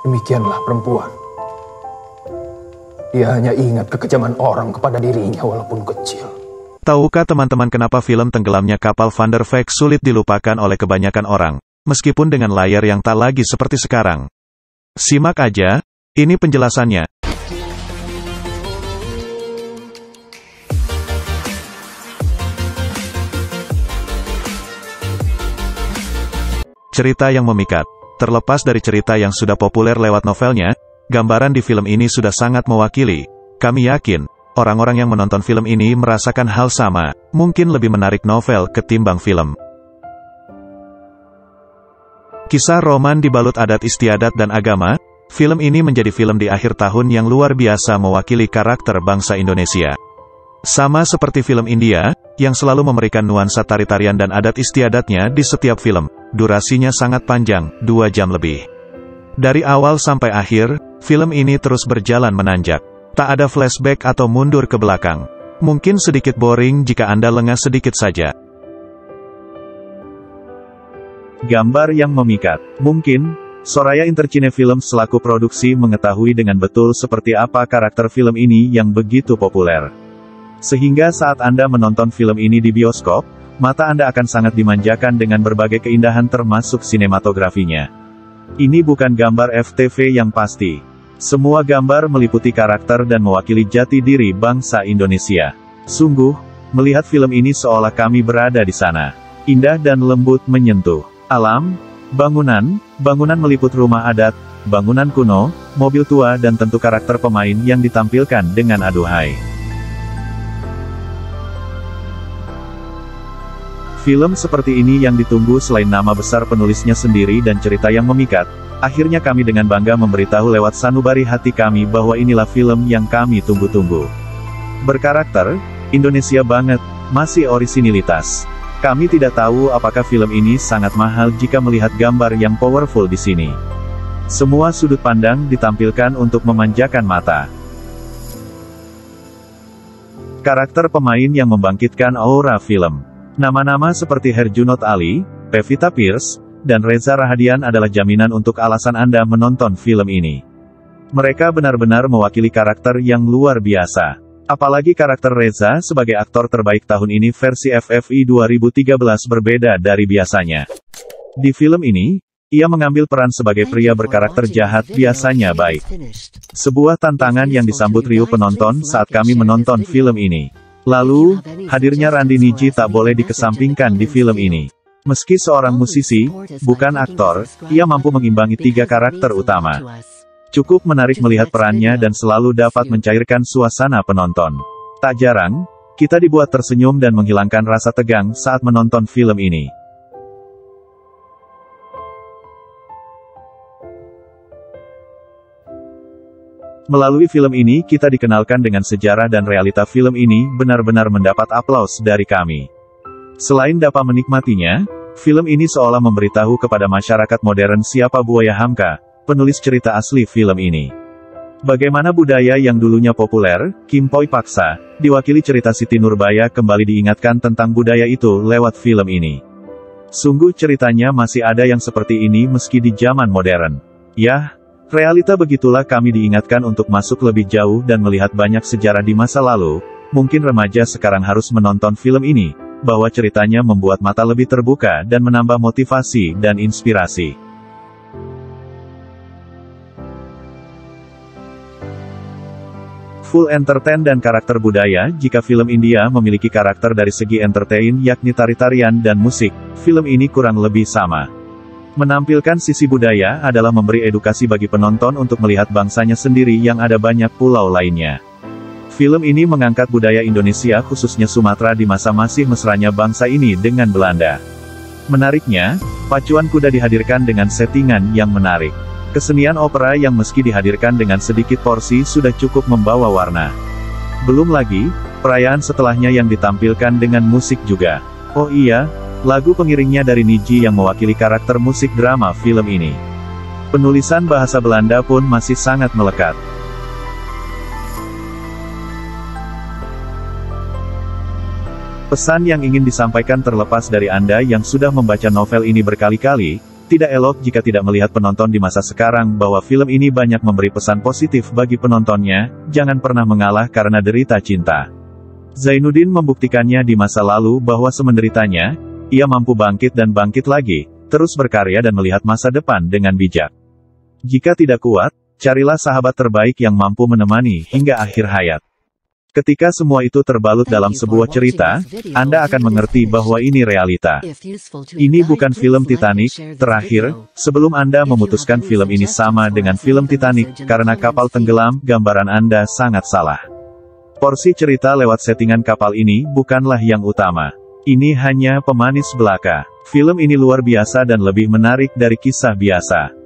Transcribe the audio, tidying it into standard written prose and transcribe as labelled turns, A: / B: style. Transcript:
A: Demikianlah perempuan. Dia hanya ingat kekejaman orang kepada dirinya walaupun kecil.
B: Tahukah teman-teman kenapa film tenggelamnya kapal Van der Valk sulit dilupakan oleh kebanyakan orang, meskipun dengan layar yang tak lagi seperti sekarang? Simak aja, ini penjelasannya. Cerita yang memikat. Terlepas dari cerita yang sudah populer lewat novelnya, gambaran di film ini sudah sangat mewakili. Kami yakin, orang-orang yang menonton film ini merasakan hal sama, mungkin lebih menarik novel ketimbang film. Kisah roman dibalut adat istiadat dan agama, film ini menjadi film di akhir tahun yang luar biasa mewakili karakter bangsa Indonesia. Sama seperti film India, yang selalu memberikan nuansa tari-tarian dan adat istiadatnya di setiap film, durasinya sangat panjang, 2 jam lebih. Dari awal sampai akhir, film ini terus berjalan menanjak. Tak ada flashback atau mundur ke belakang. Mungkin sedikit boring jika Anda lengah sedikit saja. Gambar yang memikat. Mungkin, Soraya Intercine Film selaku produksi mengetahui dengan betul seperti apa karakter film ini yang begitu populer. Sehingga saat Anda menonton film ini di bioskop, mata Anda akan sangat dimanjakan dengan berbagai keindahan termasuk sinematografinya. Ini bukan gambar FTV yang pasti. Semua gambar meliputi karakter dan mewakili jati diri bangsa Indonesia. Sungguh, melihat film ini seolah kami berada di sana. Indah dan lembut menyentuh. Alam, bangunan meliput rumah adat, bangunan kuno, mobil tua dan tentu karakter pemain yang ditampilkan dengan aduhai. Film seperti ini yang ditunggu selain nama besar penulisnya sendiri dan cerita yang memikat, akhirnya kami dengan bangga memberitahu lewat sanubari hati kami bahwa inilah film yang kami tunggu-tunggu. Berkarakter, Indonesia banget, masih orisinilitas. Kami tidak tahu apakah film ini sangat mahal jika melihat gambar yang powerful di sini. Semua sudut pandang ditampilkan untuk memanjakan mata. Karakter pemain yang membangkitkan aura film. Nama-nama seperti Herjunot Ali, Pevita Pierce, dan Reza Rahadian adalah jaminan untuk alasan Anda menonton film ini. Mereka benar-benar mewakili karakter yang luar biasa. Apalagi karakter Reza sebagai aktor terbaik tahun ini versi FFI 2013 berbeda dari biasanya. Di film ini, ia mengambil peran sebagai pria berkarakter jahat biasanya baik. Sebuah tantangan yang disambut riuh penonton saat kami menonton film ini. Lalu, hadirnya Randi Niji tak boleh dikesampingkan di film ini. Meski seorang musisi, bukan aktor, ia mampu mengimbangi 3 karakter utama. Cukup menarik melihat perannya dan selalu dapat mencairkan suasana penonton. Tak jarang, kita dibuat tersenyum dan menghilangkan rasa tegang saat menonton film ini. Melalui film ini kita dikenalkan dengan sejarah dan realita film ini benar-benar mendapat aplaus dari kami. Selain dapat menikmatinya, film ini seolah memberitahu kepada masyarakat modern siapa Buaya Hamka, penulis cerita asli film ini. Bagaimana budaya yang dulunya populer, Kimpoi Paksa, diwakili cerita Siti Nurbaya kembali diingatkan tentang budaya itu lewat film ini. Sungguh ceritanya masih ada yang seperti ini meski di zaman modern. Yah, realita begitulah kami diingatkan untuk masuk lebih jauh dan melihat banyak sejarah di masa lalu. Mungkin remaja sekarang harus menonton film ini, bahwa ceritanya membuat mata lebih terbuka dan menambah motivasi dan inspirasi. Full entertain dan karakter budaya. Jika film India memiliki karakter dari segi entertain yakni tari-tarian dan musik, film ini kurang lebih sama. Menampilkan sisi budaya adalah memberi edukasi bagi penonton untuk melihat bangsanya sendiri yang ada banyak pulau lainnya. Film ini mengangkat budaya Indonesia khususnya Sumatera di masa masih mesranya bangsa ini dengan Belanda. Menariknya, pacuan kuda dihadirkan dengan settingan yang menarik. Kesenian opera yang meski dihadirkan dengan sedikit porsi sudah cukup membawa warna. Belum lagi, perayaan setelahnya yang ditampilkan dengan musik juga. Oh iya, lagu pengiringnya dari Niji yang mewakili karakter musik drama film ini. Penulisan bahasa Belanda pun masih sangat melekat. Pesan yang ingin disampaikan terlepas dari Anda yang sudah membaca novel ini berkali-kali, Tidak elok jika tidak melihat penonton di masa sekarang bahwa film ini banyak memberi pesan positif bagi penontonnya, jangan pernah mengalah karena derita cinta. Zainuddin membuktikannya di masa lalu bahwa semenderitanya, ia mampu bangkit dan bangkit lagi, terus berkarya dan melihat masa depan dengan bijak. Jika tidak kuat, carilah sahabat terbaik yang mampu menemani hingga akhir hayat. Ketika semua itu terbalut dalam sebuah cerita, Anda akan mengerti bahwa ini realita. Ini bukan film Titanic. Terakhir, sebelum Anda memutuskan film ini sama dengan film Titanic, karena kapal tenggelam, gambaran Anda sangat salah. Porsi cerita lewat settingan kapal ini bukanlah yang utama. Ini hanya pemanis belaka. Film ini luar biasa dan lebih menarik dari kisah biasa.